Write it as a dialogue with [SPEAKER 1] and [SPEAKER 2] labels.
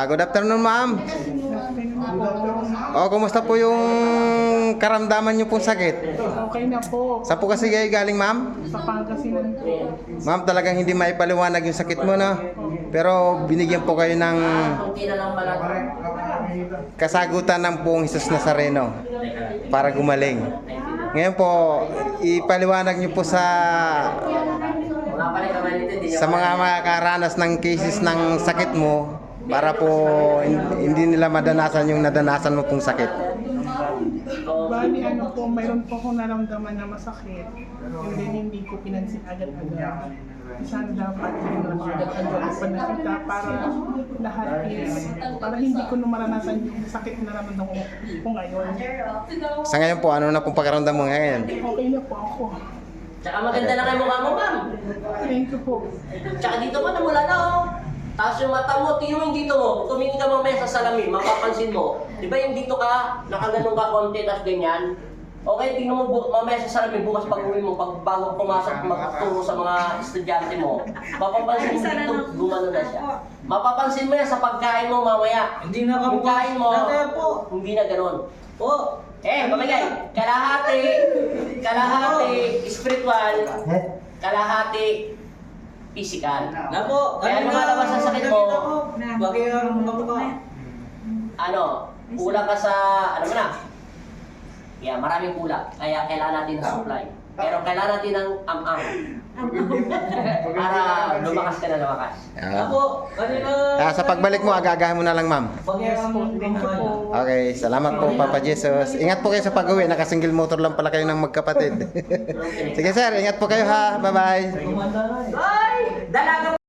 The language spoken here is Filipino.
[SPEAKER 1] Good afternoon, ma'am. Kumusta po yung karamdaman niyo pong sakit?
[SPEAKER 2] Okay na po.
[SPEAKER 1] Saan po kasi kayo galing, ma'am?
[SPEAKER 2] Sa Pangasinan po.
[SPEAKER 1] Ma'am, talagang hindi maipaliwanag yung sakit mo, no? Pero binigyan po kayo ng kasagutan ng buong Jesus Nazareno para gumaling. Ngayon po, ipaliwanag niyo po sa mga makakaranas ng cases ng sakit mo para po hindi nila madanasan yung nadanasan mo pong sakit.
[SPEAKER 2] Bali po, mayroon po akong naramdaman na masakit. And then hindi ko pinansin agad-agad. Sana dapat hindi ko agad-agad panakita para lahat para hindi ko na maranasan yung sakit na naramdaman ko ngayon.
[SPEAKER 1] Sa ngayon po, ano na pong pakiramdam mo ngayon?
[SPEAKER 2] Okay na po ako.
[SPEAKER 3] Tsaka maganda na kayo mukha mo, ma'am.
[SPEAKER 2] Thank you po.
[SPEAKER 3] Tsaka dito pa namula na, oh. Tapos yung mata mo, tingnan mo yung dito mo. Tumingin ka mamaya sa salamin, mapapansin mo. Di ba yung dito ka, nakaganong ka konti, tapos ganyan? Okay, tingnan mo mamaya sa salamin, bukas pag-uwi mo, bago pumasok, magturo sa mga estudyante mo. Mapapansin mo dito, gumano na siya. Mapapansin mo yan sa pagkain mo mamaya.
[SPEAKER 4] Hindi na
[SPEAKER 3] Yung kain mo,
[SPEAKER 4] po.
[SPEAKER 3] hindi na ganon.
[SPEAKER 4] Po.
[SPEAKER 3] Pamagay, kalahati spiritual, kalahati physical.
[SPEAKER 4] Na po.
[SPEAKER 3] Kaya lumalabas sa sakit mo,
[SPEAKER 4] Bagay ang mukha.
[SPEAKER 3] kulang ka sa, ano mo na? Yeah, maraming kulang. Kaya kailangan natin ng supply. Pero kailangan natin ng am-am. Para lumakas ka na lumakas.
[SPEAKER 4] Na po. Kanina.
[SPEAKER 1] Sa pagbalik mo, agagahan mo na lang, ma'am.
[SPEAKER 4] Bagay ang
[SPEAKER 2] Thank you po.
[SPEAKER 1] Okay, salamat po, Papa Jesus. Ingat po kayo sa pag-uwi. Naka-single motor lang pala kayo ng magkapatid. Sige, sir. Ingat po kayo, ha. Bye-bye.
[SPEAKER 4] Kumanda na eh.
[SPEAKER 3] Ay! Dalaga